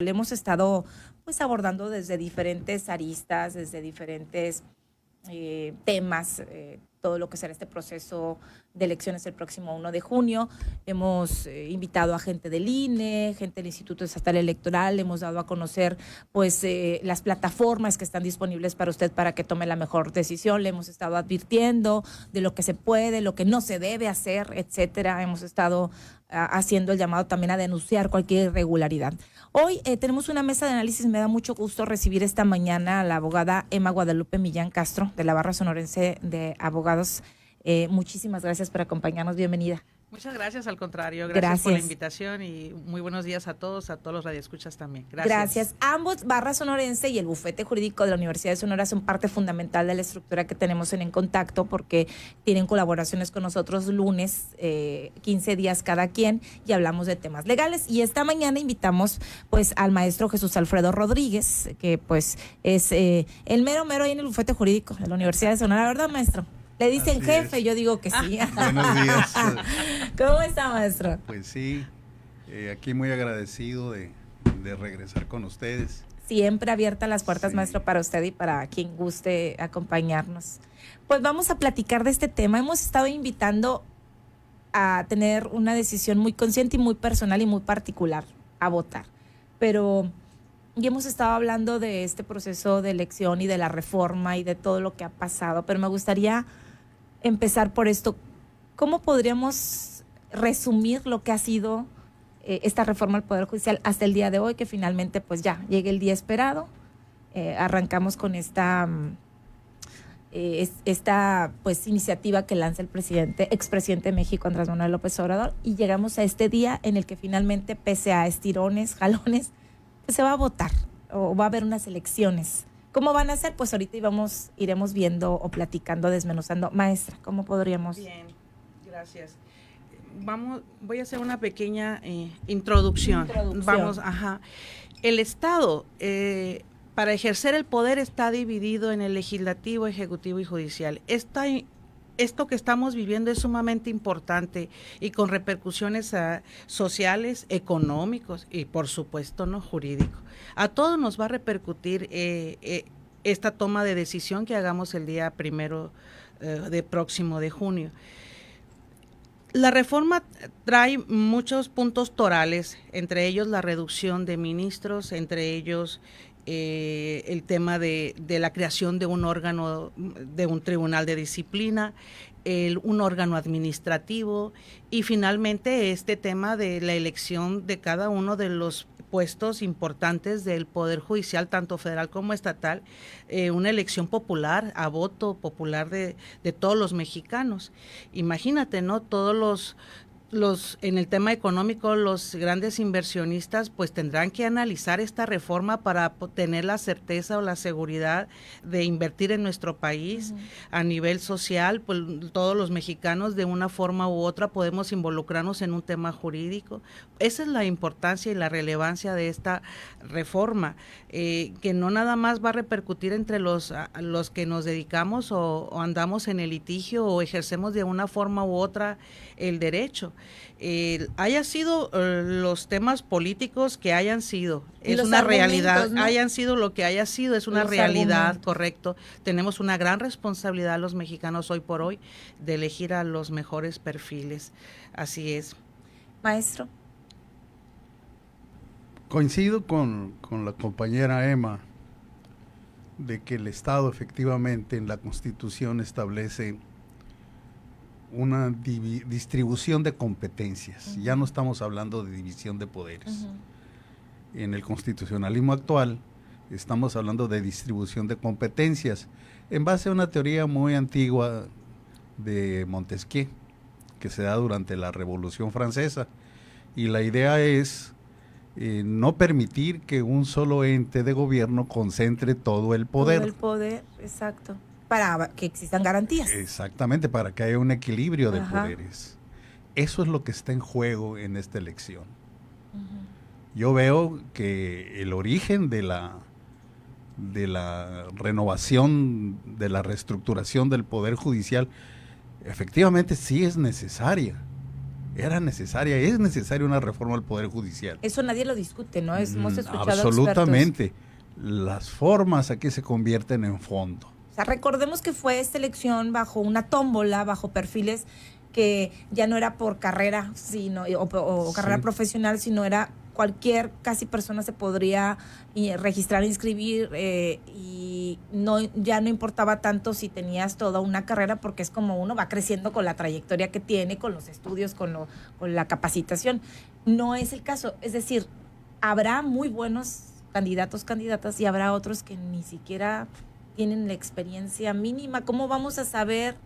Le hemos estado pues abordando desde diferentes aristas, desde diferentes temas, todo lo que será este proceso de elecciones el próximo 1 de junio. Hemos invitado a gente del INE, gente del Instituto Estatal Electoral, hemos dado a conocer pues las plataformas que están disponibles para usted para que tome la mejor decisión. Le hemos estado advirtiendo de lo que se puede, lo que no se debe hacer, etcétera. Hemos estado haciendo el llamado también a denunciar cualquier irregularidad. Hoy tenemos una mesa de análisis. Me da mucho gusto recibir esta mañana a la abogada Emma Guadalupe Millán Castro, de la Barra Sonorense de Abogados. Muchísimas gracias por acompañarnos. Bienvenida. Muchas gracias, al contrario. Gracias por la invitación y muy buenos días a todos los radioescuchas también. Gracias. Ambos, Barra Sonorense y el Bufete Jurídico de la Universidad de Sonora, son parte fundamental de la estructura que tenemos en Contacto, porque tienen colaboraciones con nosotros lunes, 15 días cada quien, y hablamos de temas legales. Y esta mañana invitamos pues al maestro Jesús Alfredo Rodríguez, que pues es el mero ahí en el Bufete Jurídico de la Universidad de Sonora, ¿verdad, maestro? Le dicen Así jefe, es. yo digo que sí. Buenos días. ¿Cómo está, maestro? Pues sí, aquí muy agradecido de regresar con ustedes. Siempre abiertas las puertas, Sí. maestro, para usted y para quien guste acompañarnos. Pues vamos a platicar de este tema. Hemos estado invitando a tener una decisión muy consciente y muy personal y muy particular, a votar. Pero y hemos estado hablando de este proceso de elección y de la reforma y de todo lo que ha pasado, pero me gustaría empezar por esto. ¿Cómo podríamos resumir lo que ha sido esta reforma al Poder Judicial hasta el día de hoy, que finalmente pues ya llegue el día esperado? Arrancamos con esta pues iniciativa que lanza el expresidente de México, Andrés Manuel López Obrador, y llegamos a este día en el que finalmente, pese a estirones, jalones, pues se va a votar o va a haber unas elecciones. ¿Cómo van a ser? Pues ahorita iremos viendo o platicando, desmenuzando. Maestra, ¿cómo podríamos? Bien, gracias. Voy a hacer una pequeña introducción. El Estado, para ejercer el poder, está dividido en el legislativo, ejecutivo y judicial. Esto que estamos viviendo es sumamente importante y con repercusiones sociales, económicos y, por supuesto, no jurídico. A todos nos va a repercutir esta toma de decisión que hagamos el día próximo de junio. La reforma trae muchos puntos torales, entre ellos la reducción de ministros, entre ellos el tema de la creación de un órgano, de un tribunal de disciplina, un órgano administrativo y finalmente este tema de la elección de cada uno de los puestos importantes del Poder Judicial, tanto federal como estatal, una elección popular, a voto popular de todos los mexicanos. Imagínate, ¿no? Todos en el tema económico, los grandes inversionistas pues tendrán que analizar esta reforma para tener la certeza o la seguridad de invertir en nuestro país. A nivel social, pues todos los mexicanos de una forma u otra podemos involucrarnos en un tema jurídico. Esa es la importancia y la relevancia de esta reforma, que no nada más va a repercutir entre los que nos dedicamos o andamos en el litigio o ejercemos de una forma u otra el derecho. Haya sido los temas políticos que hayan sido, es una realidad, ¿no? Hayan sido lo que haya sido, es una realidad, correcto. Tenemos una gran responsabilidad los mexicanos hoy por hoy de elegir a los mejores perfiles, así es. Maestro. Coincido con la compañera Emma de que el Estado efectivamente en la Constitución establece una distribución de competencias. Ya no estamos hablando de división de poderes. En el constitucionalismo actual estamos hablando de distribución de competencias en base a una teoría muy antigua de Montesquieu que se da durante la Revolución Francesa, y la idea es no permitir que un solo ente de gobierno concentre todo el poder. Todo el poder, exacto. Para que existan garantías. Exactamente, para que haya un equilibrio de poderes. Eso es lo que está en juego en esta elección. Yo veo que el origen de la renovación, de la reestructuración del Poder Judicial, efectivamente sí es necesaria. era necesaria, es necesaria una reforma al Poder Judicial. Eso nadie lo discute, ¿no? Hemos escuchado absolutamente. Las formas aquí se convierten en fondo. O sea, recordemos que fue esta elección bajo una tómbola, bajo perfiles que ya no era por carrera, sino o carrera profesional, sino era cualquier, casi persona se podría registrar, inscribir y ya no importaba tanto si tenías toda una carrera, porque es como uno va creciendo con la trayectoria que tiene, con los estudios, con la capacitación. No es el caso, es decir, habrá muy buenos candidatos, candidatas, y habrá otros que ni siquiera tienen la experiencia mínima. ¿Cómo vamos a saber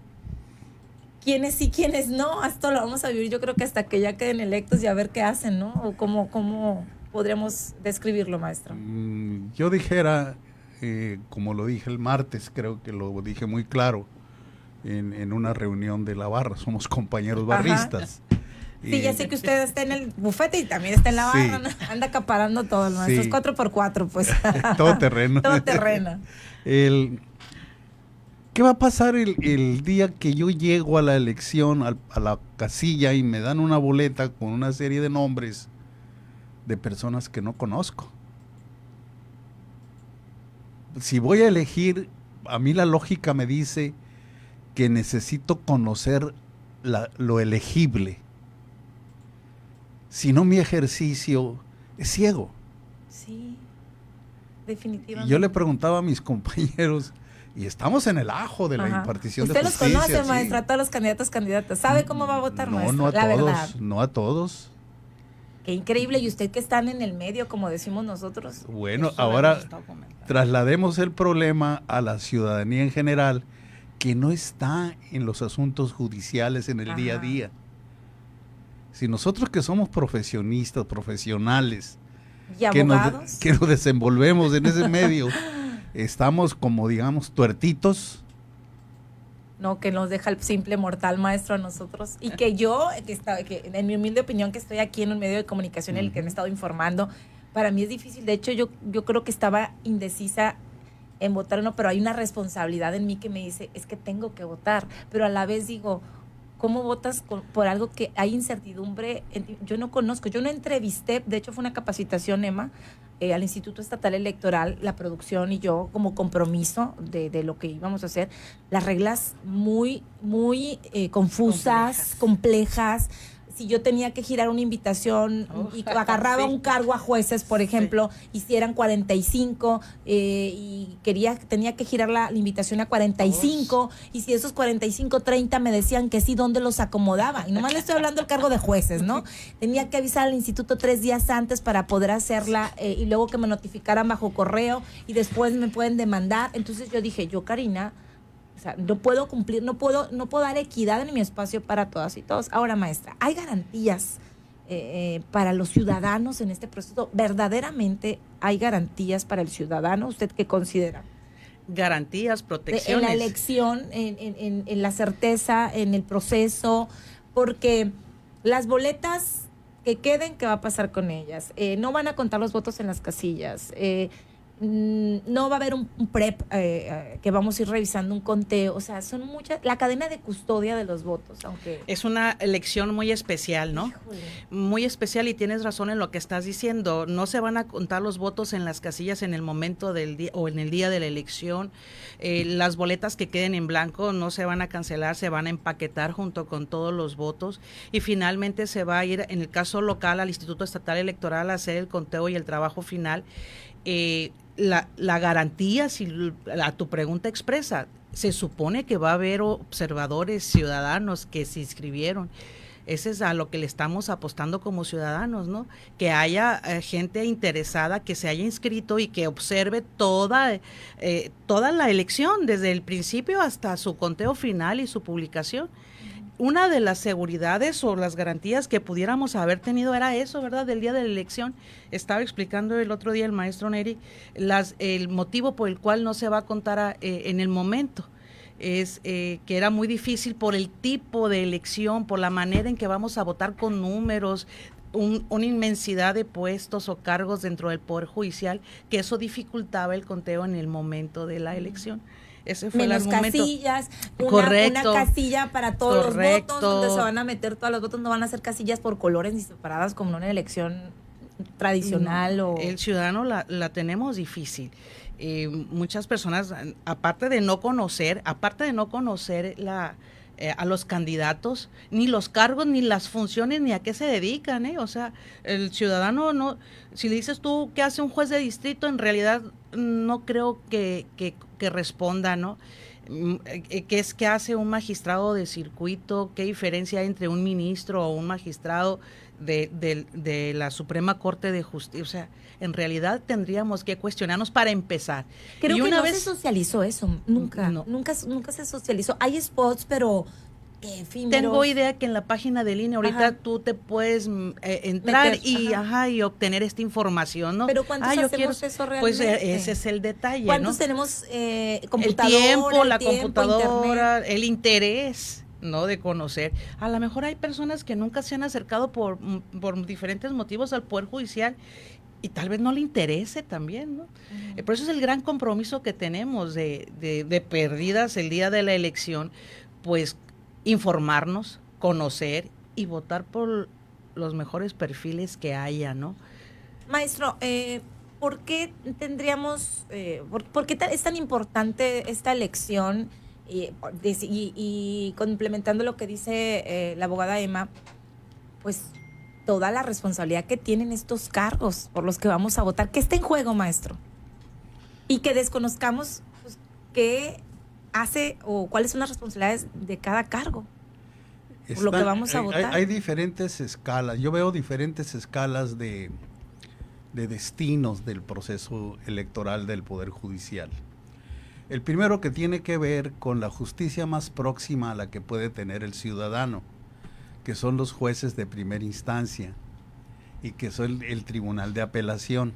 quiénes sí, quiénes no? Esto lo vamos a vivir, yo creo que hasta que ya queden electos y a ver qué hacen, ¿no? O cómo podríamos describirlo, maestro. Yo dijera, como lo dije el martes, creo que lo dije muy claro en una reunión de la barra, somos compañeros barristas. Sí, ya sé que usted está en el bufete y también está en la barra, ¿no? Anda acaparando todo, el maestro. Sí. Es 4x4, pues. Todo terreno. Todo terreno. ¿Qué va a pasar el día que yo llego a la elección, a la casilla, y me dan una boleta con una serie de nombres de personas que no conozco? Si voy a elegir, a mí la lógica me dice que necesito conocer lo elegible. Si no, mi ejercicio es ciego. Sí, definitivamente. Y yo le preguntaba a mis compañeros, y estamos en el ajo de la impartición de justicia. Usted los conoce, maestra, a todos los candidatos, candidatas. ¿Sabe cómo va a votar, maestra? No a la todos, verdad. no a todos. Qué increíble. Y usted que están en el medio, como decimos nosotros. Bueno, ahora traslademos el problema a la ciudadanía en general, que no está en los asuntos judiciales en el día a día. Si nosotros que somos profesionistas, profesionales, y abogados, que nos desenvolvemos en ese medio, estamos como, digamos, tuertitos. No, que nos deja el simple mortal, maestro, a nosotros. Y que yo, que en mi humilde opinión, que estoy aquí en un medio de comunicación en el que me he estado informando, para mí es difícil. De hecho, yo creo que estaba indecisa en votar o no, pero hay una responsabilidad en mí que me dice, es que tengo que votar. Pero a la vez digo, ¿cómo votas por algo que hay incertidumbre? Yo no conozco, yo no entrevisté, de hecho fue una capacitación, Emma, al Instituto Estatal Electoral, la producción y yo como compromiso de lo que íbamos a hacer, las reglas muy confusas, complejas. Si yo tenía que girar una invitación y agarraba un cargo a jueces, por ejemplo, y si eran 45 y tenía que girar la invitación a 45, y si esos 45, 30 me decían que sí, ¿dónde los acomodaba? Y nomás le estoy hablando del cargo de jueces, ¿no? Tenía que avisar al instituto 3 días antes para poder hacerla y luego que me notificaran bajo correo y después me pueden demandar. Entonces yo dije, Karina, o sea, no puedo cumplir, no puedo dar equidad en mi espacio para todas y todos. Ahora, maestra, ¿hay garantías para los ciudadanos en este proceso? ¿Verdaderamente hay garantías para el ciudadano? ¿Usted qué considera? Garantías, protecciones. En la elección, en la certeza, en el proceso, porque las boletas que queden, ¿qué va a pasar con ellas? No van a contar los votos en las casillas. No va a haber un prep que vamos a ir revisando un conteo, o sea, son muchas, la cadena de custodia de los votos, aunque es una elección muy especial, ¿no? Híjole. Muy especial, y tienes razón en lo que estás diciendo. No se van a contar los votos en las casillas en el momento del día o en el día de la elección. Las boletas que queden en blanco no se van a cancelar, se van a empaquetar junto con todos los votos, y finalmente se va a ir, en el caso local, al Instituto Estatal Electoral a hacer el conteo y el trabajo final. La garantía, si a tu pregunta expresa, se supone que va a haber observadores ciudadanos que se inscribieron. Ese es a lo que le estamos apostando como ciudadanos, ¿no? Que haya gente interesada que se haya inscrito y que observe toda la elección, desde el principio hasta su conteo final y su publicación. Una de las seguridades o las garantías que pudiéramos haber tenido era eso, ¿verdad? Del día de la elección. Estaba explicando el otro día el maestro Neri el motivo por el cual no se va a contar en el momento. Es que era muy difícil por el tipo de elección, por la manera en que vamos a votar con números, una inmensidad de puestos o cargos dentro del Poder Judicial, que eso dificultaba el conteo en el momento de la elección. Ese fue menos el argumento. casillas, Correcto. una casilla para todos Correcto. los votos, donde se van a meter todos los votos, no van a ser casillas por colores ni separadas como en una elección tradicional. No, o el ciudadano la tenemos difícil. Muchas personas, aparte de no conocer a los candidatos, ni los cargos, ni las funciones, ni a qué se dedican, O sea, el ciudadano no, si le dices tú qué hace un juez de distrito, en realidad no creo que responda, ¿no? ¿Qué hace un magistrado de circuito? ¿Qué diferencia hay entre un ministro o un magistrado de la Suprema Corte de Justicia? O sea, en realidad tendríamos que cuestionarnos para empezar. Creo Y que una no vez, se socializó eso, nunca, No. nunca se socializó. Hay spots, pero efímeros. tengo idea que en la página del INE ahorita Ajá. tú te puedes entrar Meter, y ajá. y obtener esta información, ¿no? Pero ¿cuántos yo hacemos eso Pues realmente? ese es el detalle, ¿Cuántos ¿no? tenemos El computadora, tiempo, la tiempo, computadora, internet? el interés, ¿no? De conocer. A lo mejor hay personas que nunca se han acercado por diferentes motivos al Poder Judicial y tal vez no le interese también, ¿no? Por eso es el gran compromiso que tenemos de perdidas el día de la elección, pues informarnos, conocer y votar por los mejores perfiles que haya, ¿no? Maestro, ¿por qué tendríamos, por qué es tan importante esta elección? Y complementando lo que dice la abogada Emma, pues toda la responsabilidad que tienen estos cargos por los que vamos a votar, ¿qué está en juego, maestro? Y que desconozcamos pues, qué hace o cuáles son las responsabilidades de cada cargo por lo que vamos a votar. Hay diferentes escalas. Yo veo diferentes escalas de destinos del proceso electoral del Poder Judicial. El primero que tiene que ver con la justicia más próxima a la que puede tener el ciudadano, que son los jueces de primera instancia y que son el Tribunal de Apelación.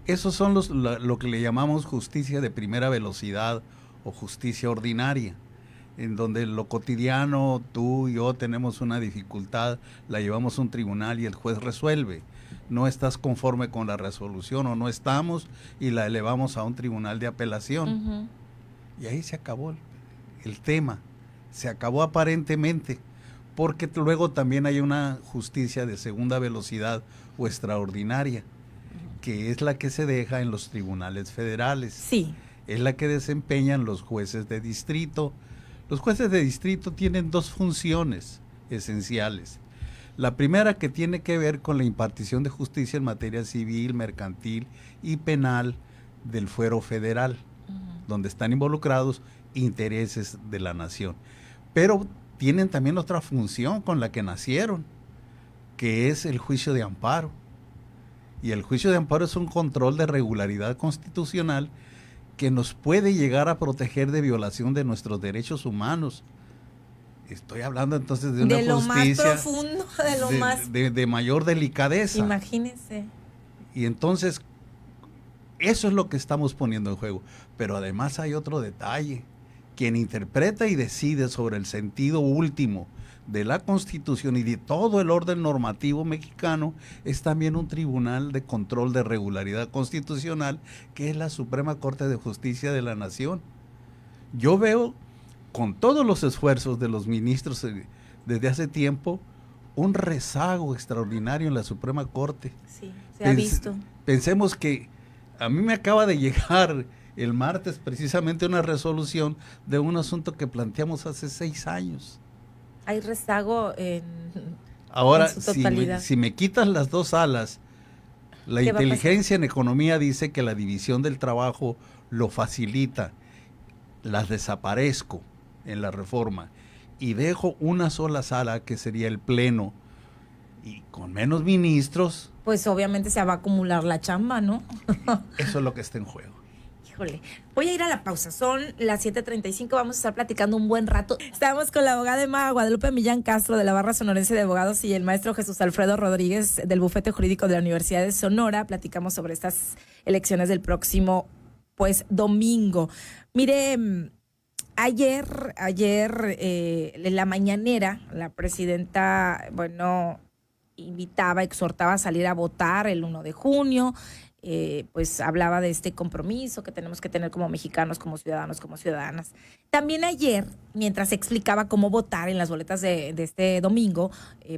Esos son lo que le llamamos justicia de primera velocidad o justicia ordinaria, en donde lo cotidiano, tú y yo tenemos una dificultad, la llevamos a un tribunal y el juez resuelve. No estás conforme con la resolución o no estamos y la elevamos a un tribunal de apelación. Ujú. Y ahí se acabó el tema. Se acabó aparentemente, porque luego también hay una justicia de segunda velocidad o extraordinaria, que es la que se deja en los tribunales federales. Sí. Es la que desempeñan los jueces de distrito. Los jueces de distrito tienen dos funciones esenciales. La primera, que tiene que ver con la impartición de justicia en materia civil, mercantil y penal del fuero federal, donde están involucrados intereses de la nación. Pero tienen también otra función con la que nacieron, que es el juicio de amparo. Y el juicio de amparo es un control de regularidad constitucional que nos puede llegar a proteger de violación de nuestros derechos humanos. Estoy hablando entonces de una De lo más justicia profundo, de lo más... de mayor delicadeza. Imagínense. Y entonces, eso es lo que estamos poniendo en juego. Pero además hay otro detalle. Quien interpreta y decide sobre el sentido último de la Constitución y de todo el orden normativo mexicano es también un tribunal de control de regularidad constitucional, que es la Suprema Corte de Justicia de la Nación. Yo veo, con todos los esfuerzos de los ministros desde hace tiempo, un rezago extraordinario en la Suprema Corte. Sí, se ha visto. Pensemos que a mí me acaba de llegar el martes precisamente una resolución de un asunto que planteamos hace 6 años. Hay rezago Ahora, en su totalidad. si me quitas las dos alas, la ¿Qué va a inteligencia en economía dice que la división del trabajo lo facilita, las desaparezco en la reforma y dejo una sola sala, que sería el pleno, y con menos ministros. Pues obviamente se va a acumular la chamba, ¿no? Eso es lo que está en juego. Híjole, voy a ir a la pausa, son las 7:35, vamos a estar platicando un buen rato. Estamos con la abogada Emma Guadalupe Millán Castro de la Barra Sonorense de Abogados y el maestro Jesús Alfredo Rodríguez del Bufete Jurídico de la Universidad de Sonora. Platicamos sobre estas elecciones del próximo, pues, domingo. Mire, ayer en la mañanera, la presidenta, bueno, invitaba, exhortaba a salir a votar el 1 de junio. pues hablaba de este compromiso que tenemos que tener como mexicanos, como ciudadanos, como ciudadanas. También ayer, mientras explicaba cómo votar en las boletas de este domingo,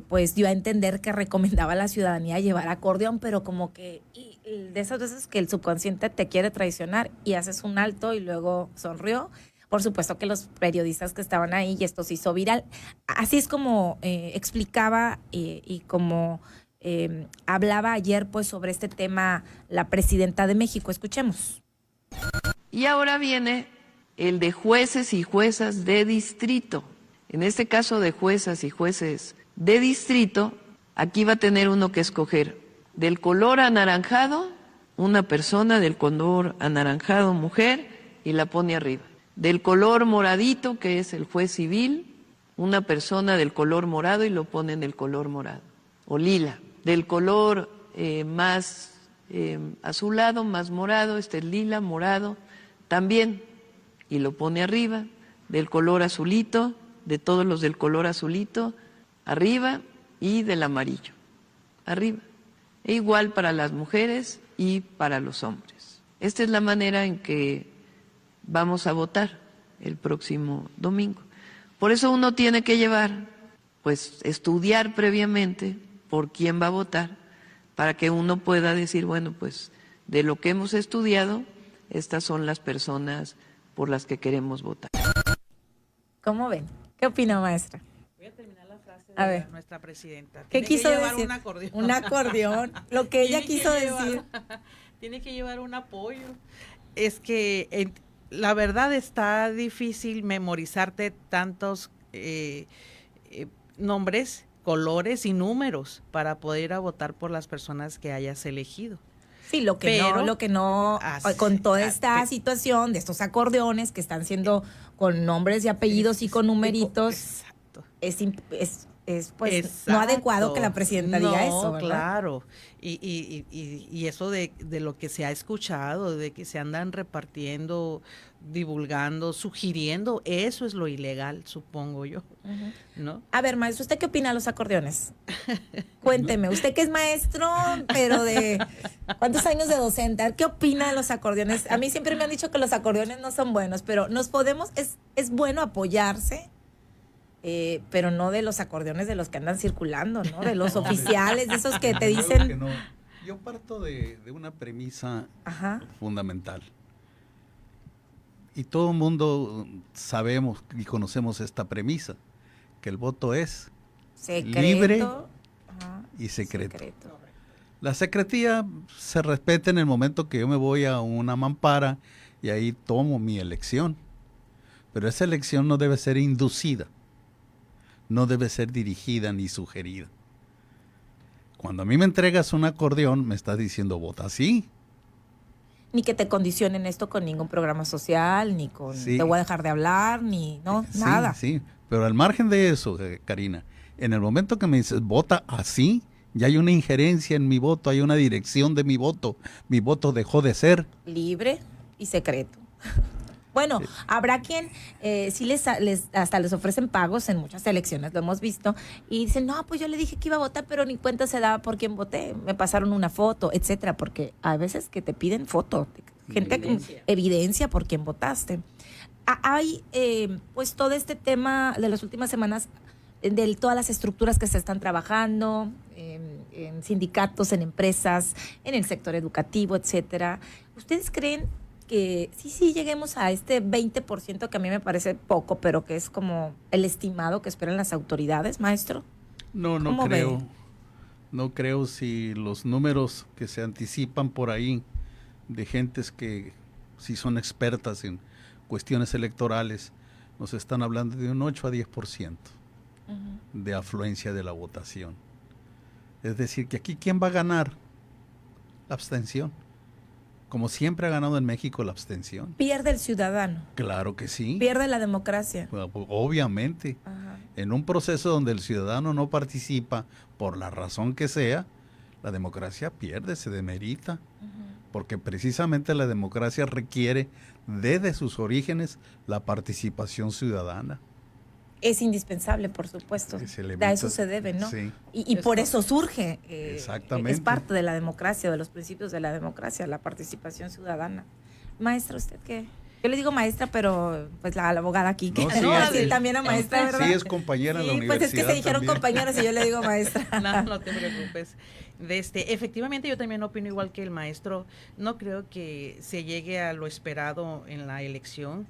pues dio a entender que recomendaba a la ciudadanía llevar acordeón, pero como que de esas veces que el subconsciente te quiere traicionar y haces un alto y luego sonrió. Por supuesto que los periodistas que estaban ahí, y esto se hizo viral. Así es como explicaba y como hablaba ayer pues sobre este tema la presidenta de México. Escuchemos. Y ahora viene el de jueces y juezas de distrito. En este caso de juezas y jueces de distrito, aquí va a tener uno que escoger del color anaranjado, una persona del color anaranjado, mujer, y la pone arriba. Del color moradito, que es el juez civil, una persona del color morado y lo pone en el color morado. O lila. Del color más azulado, más morado, este es lila, morado, también, y lo pone arriba. Del color azulito, de todos los del color azulito, arriba, y del amarillo, arriba. E igual para las mujeres y para los hombres. Esta es la manera en que vamos a votar el próximo domingo. Por eso uno tiene que llevar, pues, estudiar previamente por quién va a votar, para que uno pueda decir, bueno, pues, de lo que hemos estudiado, estas son las personas por las que queremos votar. ¿Cómo ven? ¿Qué opina, maestra? Voy a terminar la frase de nuestra presidenta. ¿Qué quiso llevar decir? un acordeón. Un acordeón. Lo que ella quiso decir. Tiene que llevar un apoyo. Es que la verdad está difícil memorizarte tantos nombres, colores y números para poder ir a votar por las personas que hayas elegido. Sí, lo que no, con toda esta situación de estos acordeones que están siendo con nombres y apellidos y con numeritos, exacto. es pues Exacto. no adecuado que la presidenta diga eso, ¿verdad? Claro, y eso de lo que se ha escuchado, de que se andan repartiendo, divulgando, sugiriendo, eso es lo ilegal, supongo yo, ¿no? A ver, maestro, ¿usted qué opina de los acordeones? Cuénteme, usted que es maestro, pero de ¿cuántos años de docente? A ver, ¿qué opina de los acordeones? A mí siempre me han dicho que los acordeones no son buenos, pero es bueno apoyarse, pero no de los acordeones de los que andan circulando, ¿no? De los oficiales, de esos que te Yo dicen... que no. Yo parto de una premisa fundamental. Y todo el mundo sabemos y conocemos esta premisa, que el voto es secreto, libre y secreto. La secretía se respeta en el momento que yo me voy a una mampara y ahí tomo mi elección. Pero esa elección no debe ser inducida, no debe ser dirigida ni sugerida. Cuando a mí me entregas un acordeón, me estás diciendo vota sí. Ni que te condicionen esto con ningún programa social, ni con te voy a dejar de hablar, ni nada. Sí, pero al margen de eso, Karina, en el momento que me dices vota así, ya hay una injerencia en mi voto, hay una dirección de mi voto dejó de ser libre y secreto. Bueno, habrá quien sí hasta les ofrecen pagos en muchas elecciones, lo hemos visto, y dicen, no, pues yo le dije que iba a votar, pero ni cuenta se daba por quién voté, me pasaron una foto, etcétera, porque hay veces que te piden foto, gente evidencia por quién votaste. Hay pues todo este tema de las últimas semanas, de todas las estructuras que se están trabajando, en sindicatos, en empresas, en el sector educativo, etcétera. ¿Ustedes creen que sí lleguemos a este 20% que a mí me parece poco, pero que es como el estimado que esperan las autoridades, maestro? No creo. No creo si los números que se anticipan por ahí de gentes que sí son expertas en cuestiones electorales, nos están hablando de un 8 a 10% de afluencia de la votación. Es decir, que aquí ¿quién va a ganar? La abstención. Como siempre ha ganado en México la abstención. Pierde el ciudadano. Claro que sí. Pierde la democracia. Bueno, obviamente. En un proceso donde el ciudadano no participa por la razón que sea, la democracia pierde, se demerita. Porque precisamente la democracia requiere desde sus orígenes la participación ciudadana. Es indispensable, por supuesto. Ese elemento, A eso se debe, ¿no? sí. Y por eso surge. Exactamente. Es parte de la democracia, de los principios de la democracia, la participación ciudadana. Maestra, ¿usted qué? Yo le digo maestra, pero pues la abogada aquí, que No, sí, no, es- así también a maestra, ¿verdad? Sí, es compañera en la Sí, universidad. pues es que se dijeron también. compañeros y yo le digo maestra. No te preocupes. Efectivamente, yo también opino igual que el maestro. No creo que se llegue a lo esperado en la elección.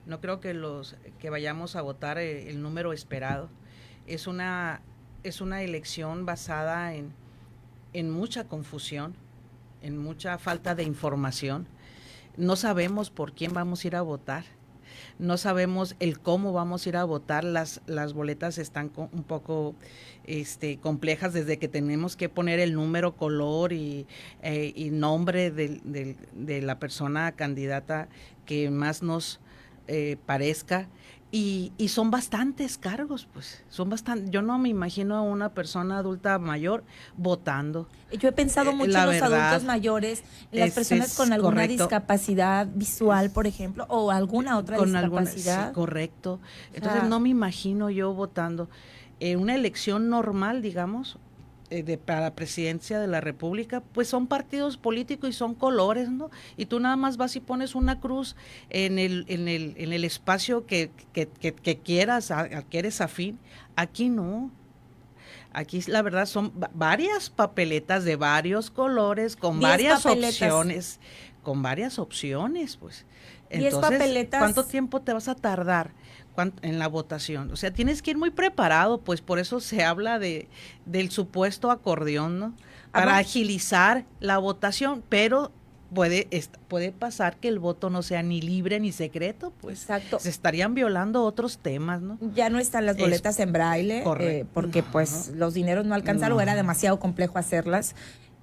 No creo que vayamos a votar el número esperado. Es una elección basada en mucha confusión, en mucha falta de información. No sabemos por quién vamos a ir a votar. No sabemos el cómo vamos a ir a votar. Las boletas están un poco complejas, desde que tenemos que poner el número, color y nombre de la persona candidata que más nos parezca. Y son bastantes cargos, pues. Yo no me imagino a una persona adulta mayor votando. Yo he pensado mucho La en los verdad, adultos mayores, en las personas con alguna correcto. discapacidad visual, por ejemplo, o alguna otra discapacidad. Sí, correcto. Entonces sea, no me imagino yo votando en una elección normal, digamos, para la presidencia de la República, pues son partidos políticos y son colores, ¿no? Y tú nada más vas y pones una cruz en el espacio que quieras, al que eres afín. Aquí no. Aquí la verdad son varias papeletas de varios colores, con 10 varias papeletas. opciones, pues. 10 Entonces, papeletas. ¿cuánto tiempo te vas a tardar en la votación? O sea, tienes que ir muy preparado, pues por eso se habla del supuesto acordeón, ¿no? Para agilizar la votación, pero puede pasar que el voto no sea ni libre ni secreto, pues. Exacto. Se estarían violando otros temas, ¿no? Ya no están las boletas en braille, correcto. porque No. pues los dineros no alcanzaron, o era demasiado complejo hacerlas.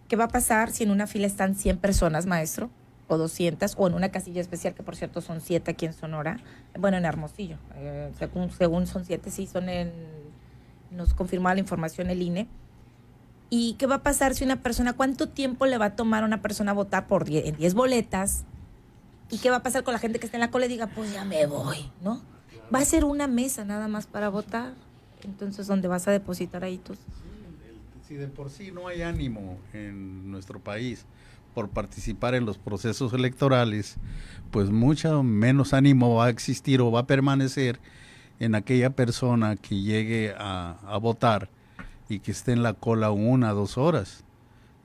¿Qué va a pasar si en una fila están 100 personas, maestro? O 200, o en una casilla especial, que por cierto son 7 aquí en Sonora, bueno, en Hermosillo, según son 7, sí, nos confirmaba la información el INE. ¿Y qué va a pasar si una persona, cuánto tiempo le va a tomar a una persona votar en 10 boletas? ¿Y qué va a pasar con la gente que está en la cola y diga, pues ya me voy, ¿no? Va a ser una mesa nada más para votar, entonces, ¿dónde vas a depositar ahí tus? Si de por sí no hay ánimo en nuestro país por participar en los procesos electorales, pues mucho menos ánimo va a existir o va a permanecer en aquella persona que llegue a votar y que esté en la cola 1 o 2 horas.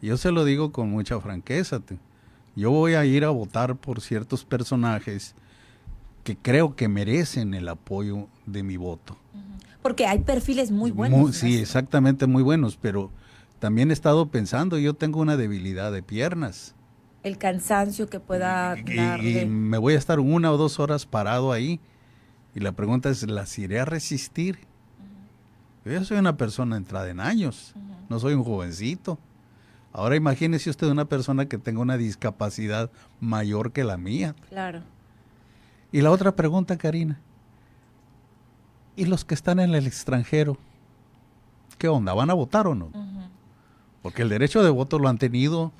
Yo se lo digo con mucha franqueza. Yo voy a ir a votar por ciertos personajes que creo que merecen el apoyo de mi voto. Porque hay perfiles muy buenos. Sí, exactamente, muy buenos, pero también he estado pensando, yo tengo una debilidad de piernas. El cansancio que pueda Y darle. me voy a estar 1 o 2 horas parado ahí. Y la pregunta es, ¿las iré a resistir? Yo soy una persona entrada en años, no soy un jovencito. Ahora imagínese usted una persona que tenga una discapacidad mayor que la mía. Claro. Y la otra pregunta, Karina, ¿y los que están en el extranjero? ¿Qué onda? ¿Van a votar o no? Porque el derecho de voto lo han tenido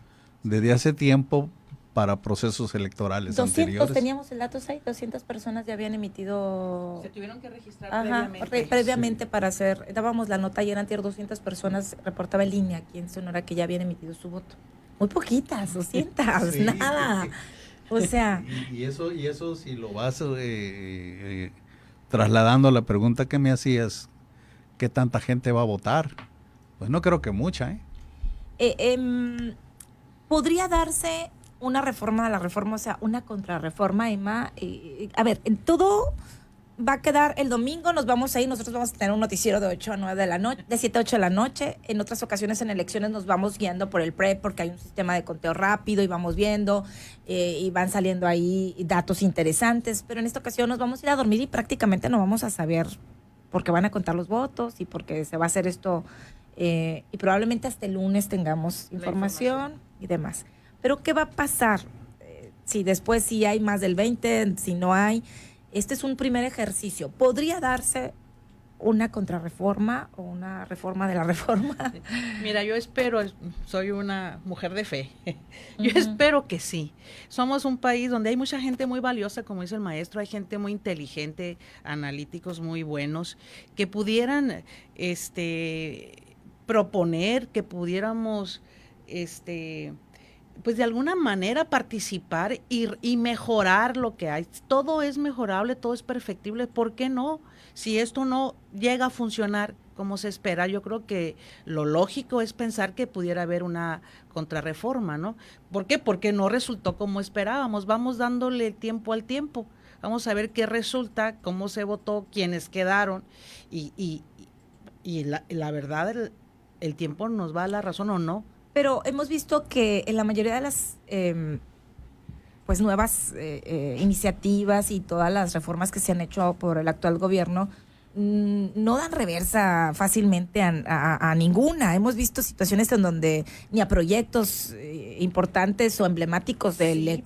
desde hace tiempo para procesos electorales 200, anteriores. teníamos el dato ahí, 200 personas ya habían emitido. Se tuvieron que registrar previamente para hacer, dábamos la nota ayer antier, 200 personas, reportaba el INE aquí en Sonora que ya habían emitido su voto. Muy poquitas, 200, Sí. nada. O sea. Y eso si lo vas trasladando a la pregunta que me hacías, ¿qué tanta gente va a votar? Pues no creo que mucha, Podría darse una reforma de la reforma, o sea, una contrarreforma, Emma. A ver, en todo va a quedar el domingo, nos vamos a ir, nosotros vamos a tener un noticiero de 8 a 9 de la noche, de 7 a 8 de la noche. En otras ocasiones en elecciones nos vamos guiando por el PREP porque hay un sistema de conteo rápido y vamos viendo y van saliendo ahí datos interesantes, pero en esta ocasión nos vamos a ir a dormir y prácticamente no vamos a saber porque van a contar los votos y porque se va a hacer esto y probablemente hasta el lunes tengamos información y demás. Pero ¿qué va a pasar? Si después sí hay más del 20, si no hay. Este es un primer ejercicio. ¿Podría darse una contrarreforma o una reforma de la reforma? Mira, yo espero, soy una mujer de fe, yo espero que sí. Somos un país donde hay mucha gente muy valiosa, como dice el maestro, hay gente muy inteligente, analíticos muy buenos, que pudieran proponer, que pudiéramos pues de alguna manera participar y mejorar lo que hay. Todo es mejorable, todo es perfectible, ¿por qué no? Si esto no llega a funcionar como se espera, yo creo que lo lógico es pensar que pudiera haber una contrarreforma, ¿no? ¿Por qué? Porque no resultó como esperábamos, vamos dándole tiempo al tiempo, vamos a ver qué resulta, cómo se votó, quiénes quedaron, y la verdad, el tiempo nos va a dar la razón o no. Pero hemos visto que en la mayoría de las pues nuevas iniciativas y todas las reformas que se han hecho por el actual gobierno no dan reversa fácilmente a ninguna. Hemos visto situaciones en donde ni a proyectos importantes o emblemáticos del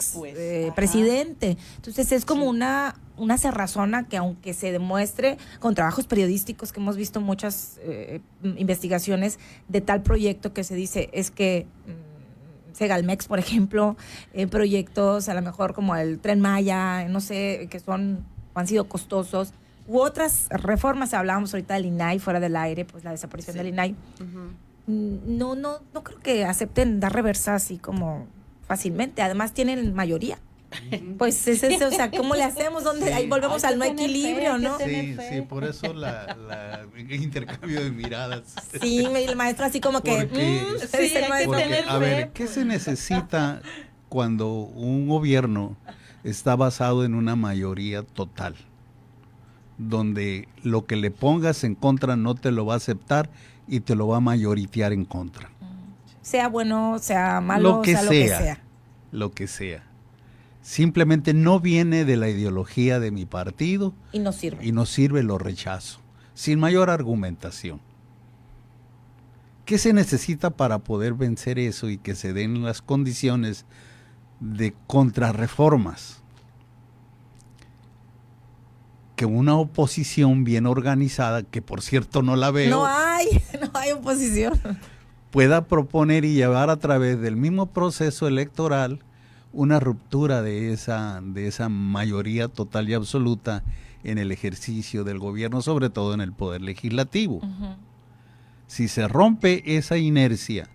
presidente. Entonces es como una cerrazona que, aunque se demuestre con trabajos periodísticos, que hemos visto muchas investigaciones de tal proyecto que se dice es que Segalmex, por ejemplo, proyectos a lo mejor como el Tren Maya, no sé, que han sido costosos, u otras reformas. Hablábamos ahorita del INAI fuera del aire, pues la desaparición del INAI. No creo que acepten dar reversa así como fácilmente. Además tienen mayoría. Pues es eso, o sea, ¿cómo le hacemos? ¿Dónde? Ahí volvemos al no equilibrio, ¿no? Sí, por eso la intercambio de miradas. Sí, el maestro así como que... A ver, ¿qué se necesita cuando un gobierno está basado en una mayoría total? Donde lo que le pongas en contra no te lo va a aceptar y te lo va a mayoritear en contra. Sea bueno, sea malo, lo que sea. Lo que sea. Simplemente no viene de la ideología de mi partido. Y no sirve. Y no sirve, lo rechazo. Sin mayor argumentación. ¿Qué se necesita para poder vencer eso y que se den las condiciones de contrarreformas? Que una oposición bien organizada, que por cierto no la veo. No hay oposición. Pueda proponer y llevar a través del mismo proceso electoral una ruptura de esa mayoría total y absoluta en el ejercicio del gobierno, sobre todo en el poder legislativo. Si se rompe esa inercia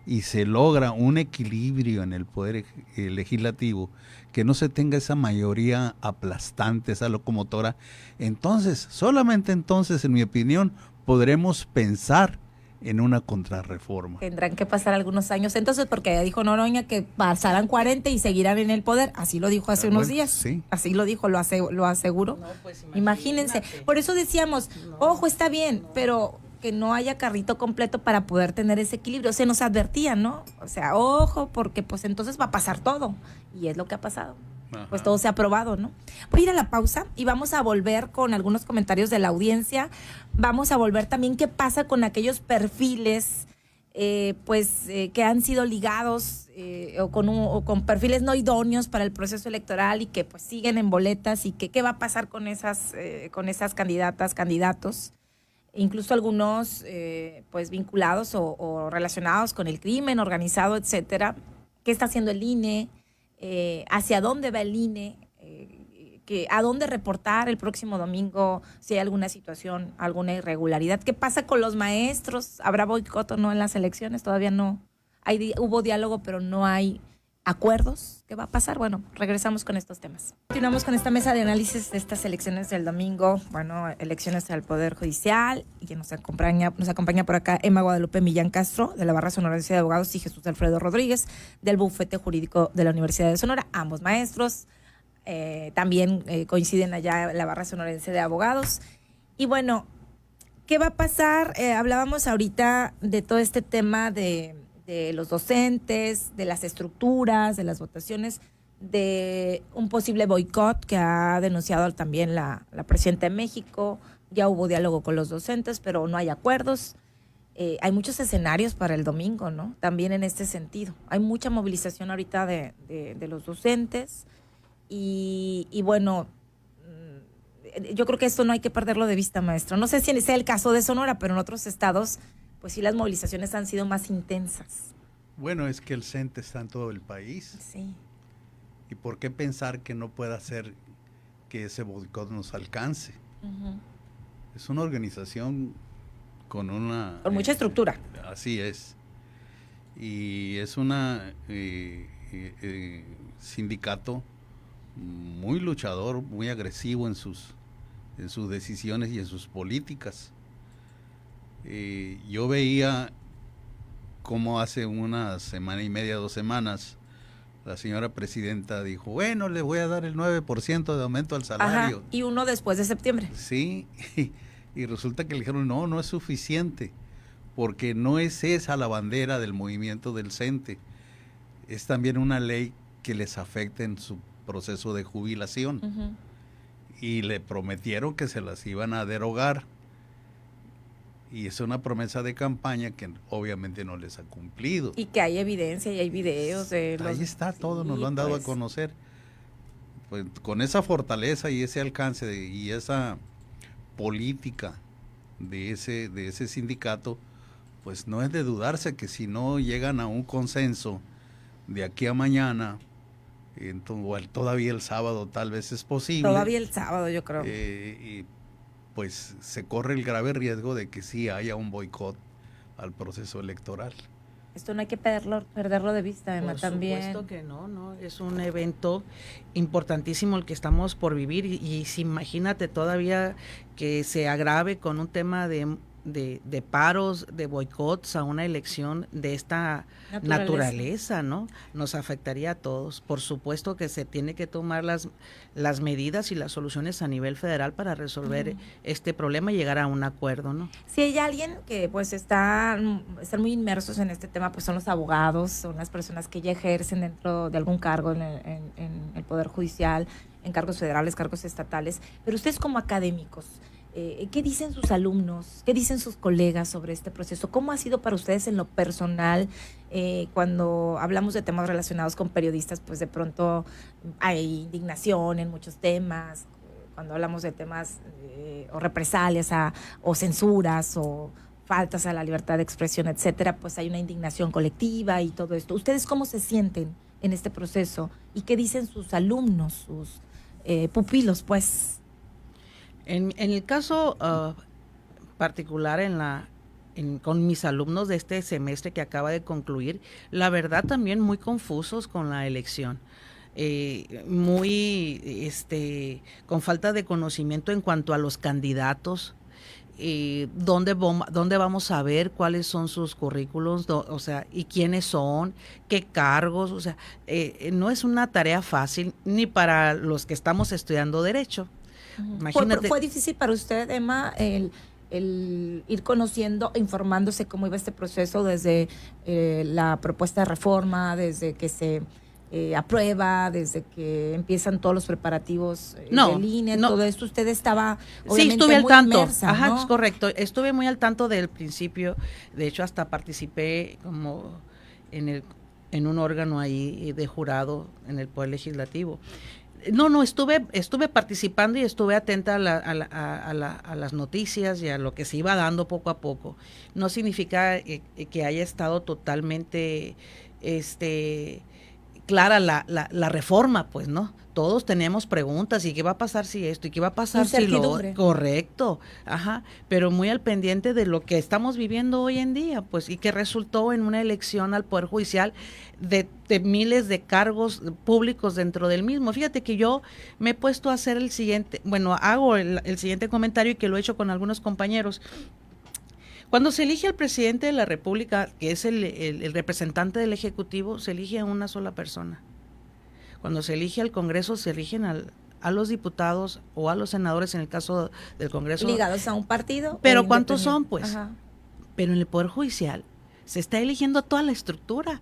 y se logra un equilibrio en el poder legislativo, que no se tenga esa mayoría aplastante, esa locomotora, entonces, solamente entonces, en mi opinión, podremos pensar en una contrarreforma. Tendrán que pasar algunos años entonces, porque ya dijo Noroña que pasarán 40 y seguirán en el poder. Así lo dijo hace unos días. Sí. Así lo dijo, lo aseguró. No, pues imagínense. Por eso decíamos, ojo, está bien, pero que no haya carrito completo para poder tener ese equilibrio. Se nos advertía, ¿no? O sea, ojo, porque pues entonces va a pasar todo. Y es lo que ha pasado. Ajá. Pues todo se ha aprobado, ¿no? Voy a ir a la pausa y vamos a volver con algunos comentarios de la audiencia. Vamos a volver también qué pasa con aquellos perfiles que han sido ligados o con perfiles no idóneos para el proceso electoral y que pues siguen en boletas, y que qué va a pasar con esas candidatas, candidatos, incluso algunos pues vinculados o relacionados con el crimen organizado, etcétera. ¿Qué está haciendo el INE? ¿Hacia dónde va el INE? ¿A dónde reportar el próximo domingo si hay alguna situación, alguna irregularidad? ¿Qué pasa con los maestros? ¿Habrá boicot o no en las elecciones? Todavía no. Hubo diálogo, pero no hay acuerdos. ¿Qué va a pasar? Bueno, regresamos con estos temas. Continuamos con esta mesa de análisis de estas elecciones del domingo. Bueno, elecciones al Poder Judicial. Y que nos acompaña por acá Emma Guadalupe Millán Castro, de la Barra Sonorense de Abogados, y Jesús Alfredo Rodríguez, del Bufete Jurídico de la Universidad de Sonora. Ambos maestros. También coinciden allá en la Barra Sonorense de Abogados. Y bueno, ¿qué va a pasar? Hablábamos ahorita de todo este tema de los docentes, de las estructuras, de las votaciones, de un posible boicot que ha denunciado también la presidenta de México. Ya hubo diálogo con los docentes, pero no hay acuerdos. Hay muchos escenarios para el domingo, ¿no? También en este sentido. Hay mucha movilización ahorita de los docentes. Y bueno, yo creo que esto no hay que perderlo de vista, maestro. No sé si sea el caso de Sonora, pero en otros estados, pues sí, las movilizaciones han sido más intensas. Bueno, es que el CENTE está en todo el país. Sí. ¿Y por qué pensar que no pueda hacer que ese boicot nos alcance? Uh-huh. Es una organización con una... Con mucha estructura. Así es. Y es una sindicato muy luchador, muy agresivo en sus decisiones y en sus políticas. Yo veía cómo hace una semana y media, 2 semanas, la señora presidenta dijo, bueno, le voy a dar el 9% de aumento al salario. Ajá, y uno después de septiembre. Sí, y resulta que le dijeron, no es suficiente, porque no es esa la bandera del movimiento del CENTE, es también una ley que les afecta en su proceso de jubilación. Uh-huh. Y le prometieron que se las iban a derogar. Y es una promesa de campaña que obviamente no les ha cumplido. Y que hay evidencia y hay videos de los... Ahí está todo, sí, nos lo han dado pues, a conocer. Pues con esa fortaleza y ese alcance y esa política de ese sindicato, pues no es de dudarse que si no llegan a un consenso de aquí a mañana, entonces, todavía el sábado tal vez es posible. Todavía el sábado, yo creo. Y pues se corre el grave riesgo de que sí haya un boicot al proceso electoral. Esto no hay que perderlo de vista, Emma, también. Por supuesto que no, es un evento importantísimo el que estamos por vivir y si imagínate todavía que se agrave con un tema de paros, de boicots a una elección de esta naturaleza, ¿no? Nos afectaría a todos. Por supuesto que se tiene que tomar las medidas y las soluciones a nivel federal para resolver este problema y llegar a un acuerdo, ¿no? Si hay alguien que pues están muy inmersos en este tema, pues son los abogados, son las personas que ya ejercen dentro de algún cargo en el Poder Judicial, en cargos federales, cargos estatales, pero ustedes como académicos, ¿qué dicen sus alumnos? ¿Qué dicen sus colegas sobre este proceso? ¿Cómo ha sido para ustedes en lo personal? Cuando hablamos de temas relacionados con periodistas, pues de pronto hay indignación en muchos temas. Cuando hablamos de temas o represalias o censuras o faltas a la libertad de expresión, etcétera, pues hay una indignación colectiva y todo esto. ¿Ustedes cómo se sienten en este proceso? ¿Y qué dicen sus alumnos, sus pupilos, pues? En el caso particular con mis alumnos de este semestre que acaba de concluir, la verdad también muy confusos con la elección, con falta de conocimiento en cuanto a los candidatos, dónde vamos a ver cuáles son sus currículos, o sea, y quiénes son, qué cargos, o sea, no es una tarea fácil ni para los que estamos estudiando Derecho. Imagínate. ¿Fue difícil para usted, Emma, el ir conociendo, informándose cómo iba este proceso desde la propuesta de reforma, desde que se aprueba, desde que empiezan todos los preparativos de línea, todo esto? Usted estaba obviamente sí, estuve al muy tanto, inmersa, ajá, ¿no? Es correcto, estuve muy al tanto del principio, de hecho hasta participé como en un órgano ahí de jurado en el Poder Legislativo. Estuve participando y estuve atenta a las noticias y a lo que se iba dando poco a poco. No significa que haya estado totalmente clara la reforma, pues, ¿no? Todos tenemos preguntas, ¿y qué va a pasar si esto? ¿Y qué va a pasar si lo...? Correcto, ajá, pero muy al pendiente de lo que estamos viviendo hoy en día, pues, y que resultó en una elección al Poder Judicial de miles de cargos públicos dentro del mismo. Fíjate que yo me he puesto a hacer hago el siguiente comentario y que lo he hecho con algunos compañeros. Cuando se elige al presidente de la República, que es el representante del Ejecutivo, se elige a una sola persona. Cuando se elige al Congreso, se eligen a los diputados o a los senadores, en el caso del Congreso. ¿Ligados a un partido? Pero ¿cuántos son, pues? Ajá. Pero en el Poder Judicial se está eligiendo a toda la estructura.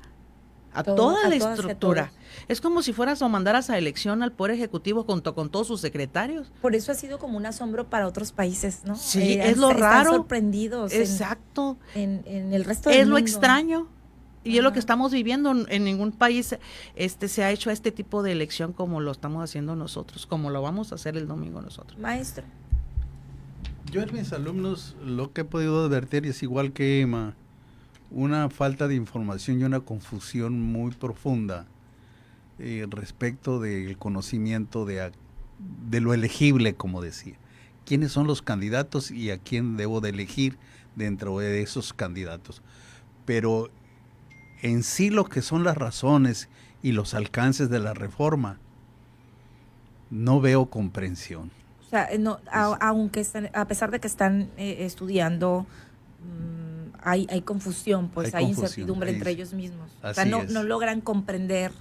Toda la estructura. Es como si fueras o mandaras a elección al Poder Ejecutivo junto con todos sus secretarios. Por eso ha sido como un asombro para otros países, ¿no? Sí, es lo raro. Están sorprendidos. Exacto. En el resto del mundo. Es lo extraño. Y es lo que estamos viviendo. En ningún país se ha hecho este tipo de elección como lo estamos haciendo nosotros, como lo vamos a hacer el domingo nosotros. Maestro. Yo en mis alumnos lo que he podido advertir es igual que Emma, una falta de información y una confusión muy profunda respecto del conocimiento de lo elegible, como decía. ¿Quiénes son los candidatos y a quién debo de elegir dentro de esos candidatos? Pero en sí lo que son las razones y los alcances de la reforma, no veo comprensión. O sea, no, aunque a pesar de que están estudiando, hay confusión, pues hay incertidumbre entre ellos mismos. O sea, no logran comprender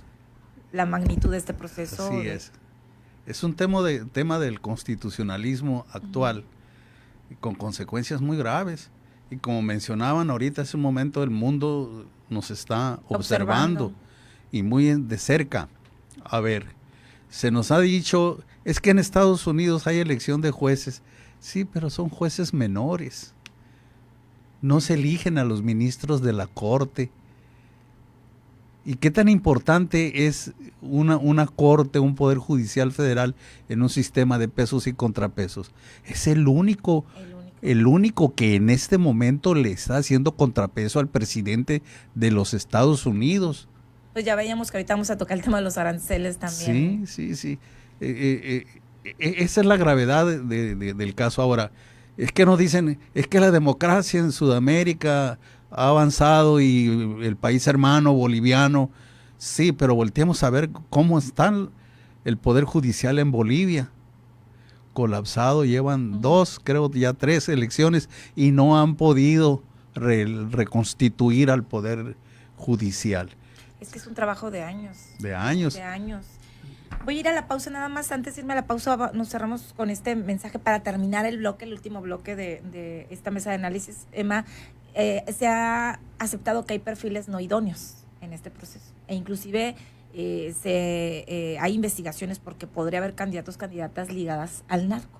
la magnitud de este proceso. Así es. Es un tema del constitucionalismo actual, con consecuencias muy graves. Y como mencionaban ahorita hace un momento, el mundo nos está observando y muy de cerca. A ver, se nos ha dicho, es que en Estados Unidos hay elección de jueces. Sí, pero son jueces menores. No se eligen a los ministros de la Corte. ¿Y qué tan importante es una corte, un poder judicial federal en un sistema de pesos y contrapesos? Es el único que en este momento le está haciendo contrapeso al presidente de los Estados Unidos. Pues ya veíamos que ahorita vamos a tocar el tema de los aranceles también. Sí. Esa es la gravedad del caso. Ahora, es que nos dicen, es que la democracia en Sudamérica ha avanzado y el país hermano boliviano, sí, pero volteemos a ver cómo está el poder judicial en Bolivia. Colapsado, llevan 2, creo ya 3 elecciones y no han podido reconstituir al poder judicial. Es que es un trabajo de años. De años. Voy a ir a la pausa nada más. Antes de irme a la pausa, nos cerramos con este mensaje para terminar el último bloque de esta mesa de análisis. Emma, se ha aceptado que hay perfiles no idóneos en este proceso e inclusive hay investigaciones porque podría haber candidatas ligadas al narco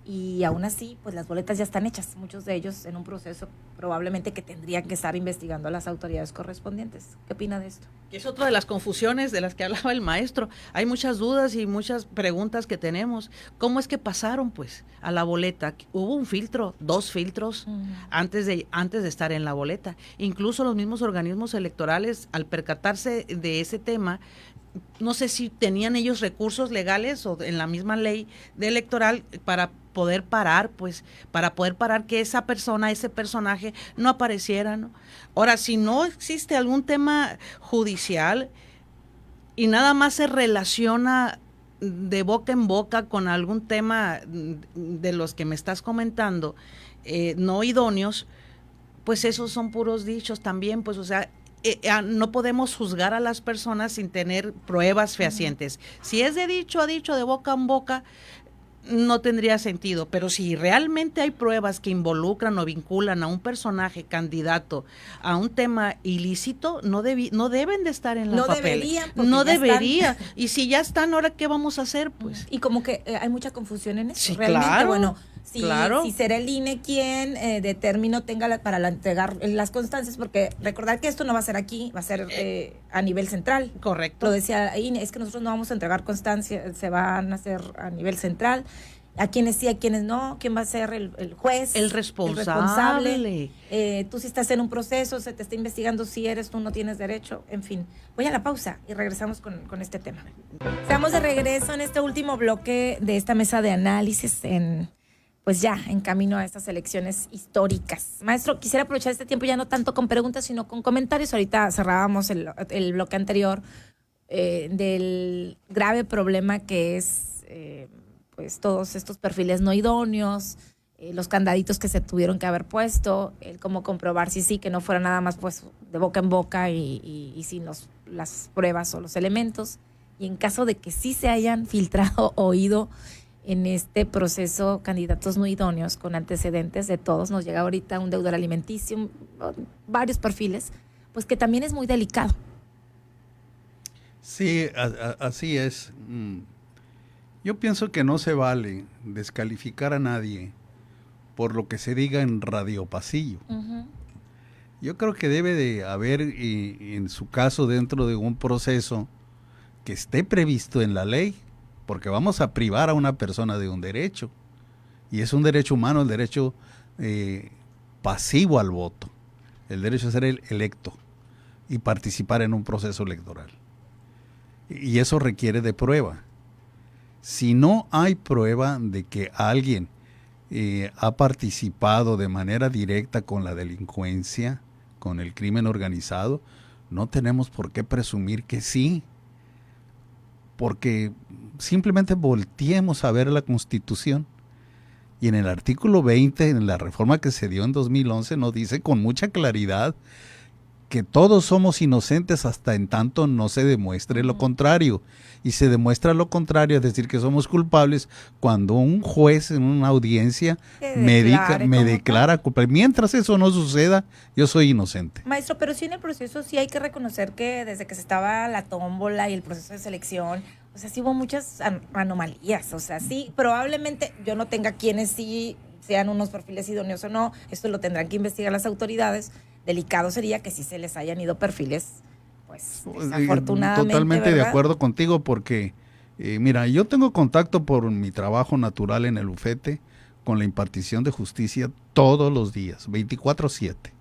y aún así pues las boletas ya están hechas, muchos de ellos en un proceso probablemente que tendrían que estar investigando a las autoridades correspondientes. ¿Qué opina de esto? Es otra de las confusiones de las que hablaba el maestro. Hay muchas dudas y muchas preguntas que tenemos. ¿Cómo es que pasaron pues a la boleta? Hubo un filtro, 2 filtros antes de estar en la boleta. Incluso los mismos organismos electorales, al percatarse de ese tema, no sé si tenían ellos recursos legales o en la misma ley electoral para poder parar que esa persona, ese personaje no apareciera, ¿no? Ahora, si no existe algún tema judicial y nada más se relaciona de boca en boca con algún tema de los que me estás comentando, no idóneos, pues esos son puros dichos también, pues, o sea, no podemos juzgar a las personas sin tener pruebas fehacientes. Si es de dicho a dicho, de boca en boca, no tendría sentido, pero si realmente hay pruebas que involucran o vinculan a un personaje candidato a un tema ilícito, no deben de estar en la papel. No debería. Y si ya están, ¿ahora qué vamos a hacer? Pues. Y como que hay mucha confusión en eso. Sí, realmente, claro. Bueno, si será el INE quien de término tenga para entregar las constancias, porque recordar que esto no va a ser aquí, va a ser a nivel central. Correcto. Lo decía INE, es que nosotros no vamos a entregar constancias, se van a hacer a nivel central. A quienes sí, a quienes no, quién va a ser el juez, el responsable. Tú si estás en un proceso, se te está investigando si eres tú, no tienes derecho, en fin. Voy a la pausa y regresamos con este tema. Estamos de regreso en este último bloque de esta mesa de análisis pues ya en camino a estas elecciones históricas. Maestro, quisiera aprovechar este tiempo ya no tanto con preguntas, sino con comentarios. Ahorita cerrábamos el bloque anterior del grave problema que es pues todos estos perfiles no idóneos, los candaditos que se tuvieron que haber puesto, el cómo comprobar si sí, que no fuera nada más pues de boca en boca y sin las pruebas o los elementos. Y en caso de que sí se hayan filtrado o oído en este proceso candidatos no idóneos con antecedentes de todos, nos llega ahorita un deudor alimenticio, varios perfiles, pues que también es muy delicado. Sí, así es. Yo pienso que no se vale descalificar a nadie por lo que se diga en Radio Pasillo. Yo creo que debe de haber, en su caso, dentro de un proceso que esté previsto en la ley, porque vamos a privar a una persona de un derecho, y es un derecho humano, el derecho pasivo al voto, el derecho a ser electo y participar en un proceso electoral. Y eso requiere de prueba. Si no hay prueba de que alguien ha participado de manera directa con la delincuencia, con el crimen organizado, no tenemos por qué presumir que sí, porque simplemente volteemos a ver la Constitución. Y en el artículo 20, en la reforma que se dio en 2011, nos dice con mucha claridad que todos somos inocentes hasta en tanto no se demuestre lo contrario. Y se demuestra lo contrario, es decir, que somos culpables cuando un juez en una audiencia me declara culpable. Mientras eso no suceda, yo soy inocente. Maestro, pero sí en el proceso sí hay que reconocer que desde que se estaba la tómbola y el proceso de selección, o sea, sí hubo muchas anomalías. O sea, sí, probablemente yo no tenga quienes sí sean unos perfiles idóneos o no. Esto lo tendrán que investigar las autoridades. Delicado sería que si se les hayan ido perfiles, pues desafortunadamente, totalmente ¿verdad? de acuerdo contigo porque, mira, yo tengo contacto por mi trabajo natural en el bufete con la impartición de justicia todos los días, 24/7.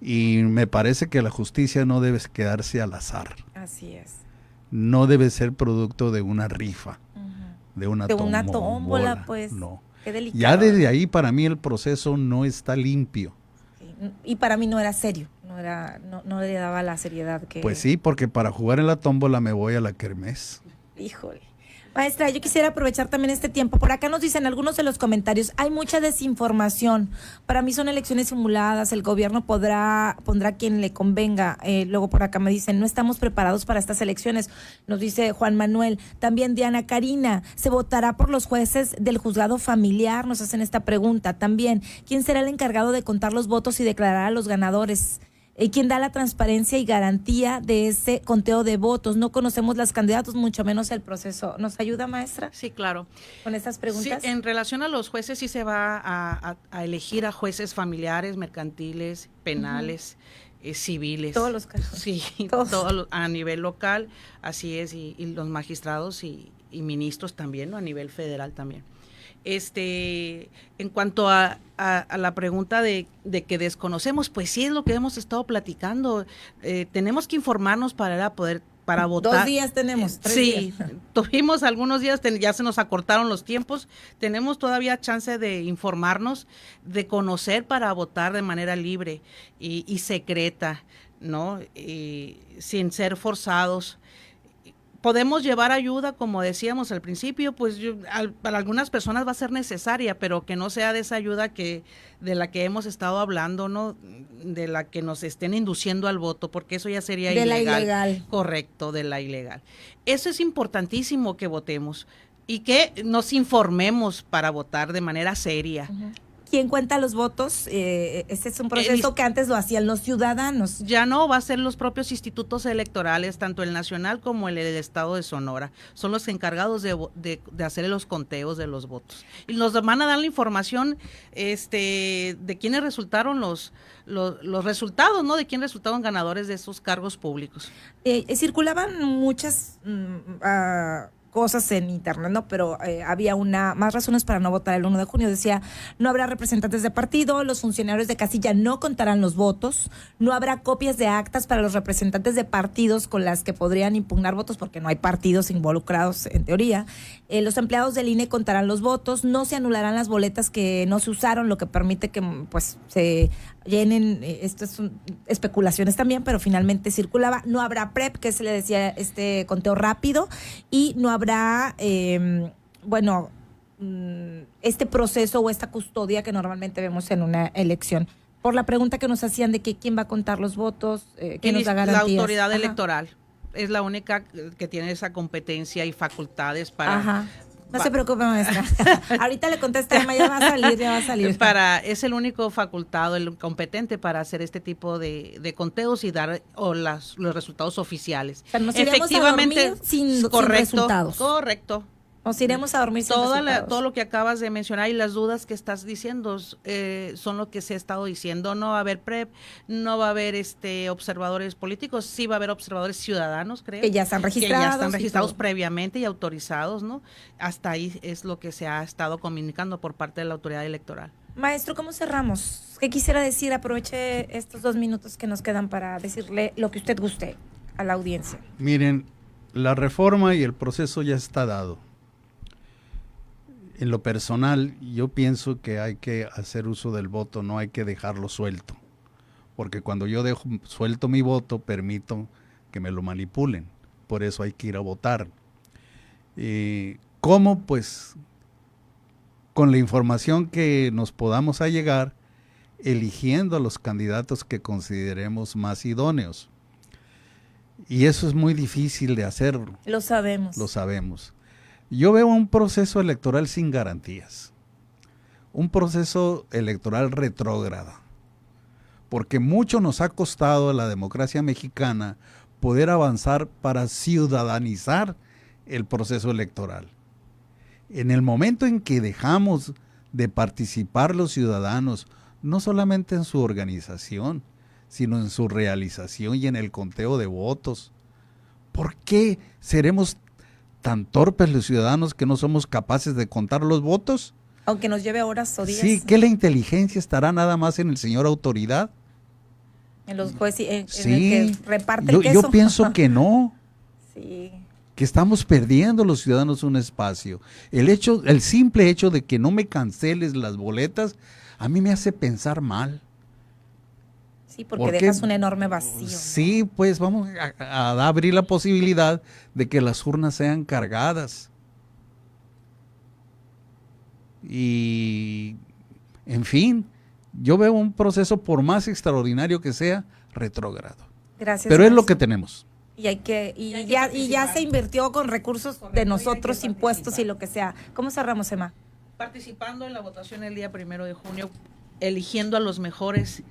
Y me parece que la justicia no debe quedarse al azar. Así es. No debe ser producto de una rifa, de una tómbola, pues. No. Qué delicado. Ya desde ahí para mí el proceso no está limpio. Y para mí no era serio, no le daba la seriedad que... Pues sí, porque para jugar en la tómbola me voy a la kermés. Híjole. Maestra, yo quisiera aprovechar también este tiempo. Por acá nos dicen algunos de los comentarios, hay mucha desinformación. Para mí son elecciones simuladas, el gobierno pondrá quien le convenga. Luego por acá me dicen, no estamos preparados para estas elecciones. Nos dice Juan Manuel. También Diana Karina, ¿se votará por los jueces del juzgado familiar? Nos hacen esta pregunta. También, ¿quién será el encargado de contar los votos y declarar a los ganadores? ¿Quién da la transparencia y garantía de ese conteo de votos? No conocemos los candidatos, mucho menos el proceso. ¿Nos ayuda, maestra? Sí, claro. Con estas preguntas. Sí, en relación a los jueces, sí se va a elegir a jueces familiares, mercantiles, penales, civiles. Todos los casos. Sí, todos a nivel local, así es, y los magistrados y ministros también, ¿no? A nivel federal también. En cuanto a la pregunta de que desconocemos, pues sí es lo que hemos estado platicando. Tenemos que informarnos para votar. 2 días tenemos, 3 días. Sí, tuvimos algunos días, ya se nos acortaron los tiempos. Tenemos todavía chance de informarnos, de conocer para votar de manera libre y secreta, ¿no? Sin ser forzados. Podemos llevar ayuda, como decíamos al principio, pues para algunas personas va a ser necesaria, pero que no sea de esa ayuda de la que hemos estado hablando, ¿no? De la que nos estén induciendo al voto, porque eso ya sería ilegal. De la ilegal. Correcto, de la ilegal. Eso es importantísimo que votemos y que nos informemos para votar de manera seria. ¿Quién cuenta los votos? Este es un proceso que antes lo hacían los ciudadanos. Ya no, va a ser los propios institutos electorales, tanto el nacional como el del estado de Sonora. Son los encargados de hacer los conteos de los votos. Y nos van a dar la información de quiénes resultaron los resultados, ¿no? De quién resultaron ganadores de esos cargos públicos. Circulaban muchas cosas en internet, ¿no? Pero había más razones para no votar el 1 de junio. Decía, no habrá representantes de partido, los funcionarios de casilla no contarán los votos, no habrá copias de actas para los representantes de partidos con las que podrían impugnar votos porque no hay partidos involucrados en teoría. Los empleados del INE contarán los votos, no se anularán las boletas que no se usaron, lo que permite que pues se llenen, esto son especulaciones también, pero finalmente circulaba. No habrá PREP, que se le decía conteo rápido, y no habrá, este proceso o esta custodia que normalmente vemos en una elección. Por la pregunta que nos hacían de que quién va a contar los votos, quién nos da garantías. La autoridad electoral es la única que tiene esa competencia y facultades para... No se preocupe, maestra. Ahorita le contesta, ya va a salir. Es el único facultado, el competente para hacer este tipo de conteos y dar los resultados oficiales. O sea, nos efectivamente sin resultados. Correcto. Nos iremos a dormir sin resultados. Todo lo que acabas de mencionar y las dudas que estás diciendo son lo que se ha estado diciendo. No va a haber PREP, no va a haber observadores políticos, sí va a haber observadores ciudadanos, creo. Que ya están registrados. Que ya están registrados previamente y autorizados, ¿no? Hasta ahí es lo que se ha estado comunicando por parte de la autoridad electoral. Maestro, ¿cómo cerramos? ¿Qué quisiera decir? Aproveche estos 2 minutos que nos quedan para decirle lo que usted guste a la audiencia. Miren, la reforma y el proceso ya está dado. En lo personal, yo pienso que hay que hacer uso del voto, no hay que dejarlo suelto. Porque cuando yo dejo suelto mi voto, permito que me lo manipulen. Por eso hay que ir a votar. ¿Cómo? Pues con la información que nos podamos allegar, eligiendo a los candidatos que consideremos más idóneos. Y eso es muy difícil de hacerlo. Lo sabemos. Lo sabemos. Yo veo un proceso electoral sin garantías. Un proceso electoral retrógrado. Porque mucho nos ha costado a la democracia mexicana poder avanzar para ciudadanizar el proceso electoral. En el momento en que dejamos de participar los ciudadanos, no solamente en su organización, sino en su realización y en el conteo de votos, ¿por qué seremos tan torpes los ciudadanos que no somos capaces de contar los votos? Aunque nos lleve horas o días. Sí, ¿que la inteligencia estará nada más en el señor autoridad? En los jueces, en Sí, el que reparte el queso. yo pienso que no. Sí. Que estamos perdiendo los ciudadanos un espacio. El simple hecho de que no me canceles las boletas, a mí me hace pensar mal. Sí, porque dejas un enorme vacío. Sí, pues vamos a abrir la posibilidad de que las urnas sean cargadas. Y, en fin, yo veo un proceso, por más extraordinario que sea, retrógrado. Gracias. Pero es lo maestro. que tenemos. Y ya se invirtió con recursos de nosotros, impuestos y lo que sea. ¿Cómo cerramos, Emma? Participando en la votación el día 1 de junio, eligiendo a los mejores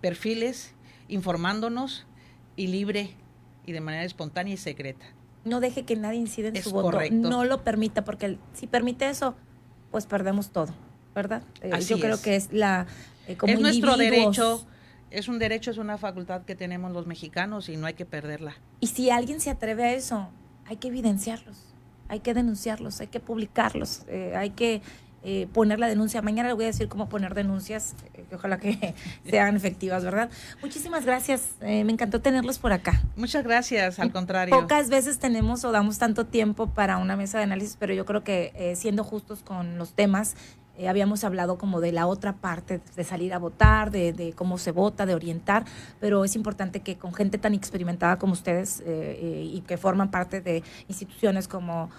perfiles, informándonos y libre y de manera espontánea y secreta. No deje que nadie incida en Es su voto. correcto. No lo permita, porque si permite eso, pues perdemos todo, ¿verdad? Así yo creo es. que es como Es nuestro individuos. derecho, es un derecho, es una facultad que tenemos los mexicanos y no hay que perderla. Y si alguien se atreve a eso, hay que evidenciarlos, hay que denunciarlos, hay que publicarlos, hay que poner la denuncia. Mañana le voy a decir cómo poner denuncias, ojalá que sean efectivas, ¿verdad? Muchísimas gracias, me encantó tenerlos por acá. Muchas gracias, al contrario. Pocas veces tenemos o damos tanto tiempo para una mesa de análisis, pero yo creo que siendo justos con los temas, habíamos hablado como de la otra parte, de salir a votar, de cómo se vota, de orientar, pero es importante que con gente tan experimentada como ustedes y que forman parte de instituciones como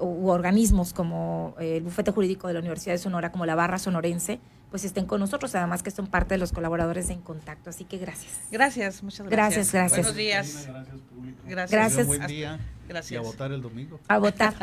u organismos como el Bufete Jurídico de la Universidad de Sonora, como la Barra Sonorense, pues estén con nosotros, además que son parte de los colaboradores de En Contacto. Así que gracias. Gracias, muchas gracias. Gracias. Buenos días. Gracias, público. Gracias. Gracias. Buen día. Gracias. Y a votar el domingo. A votar.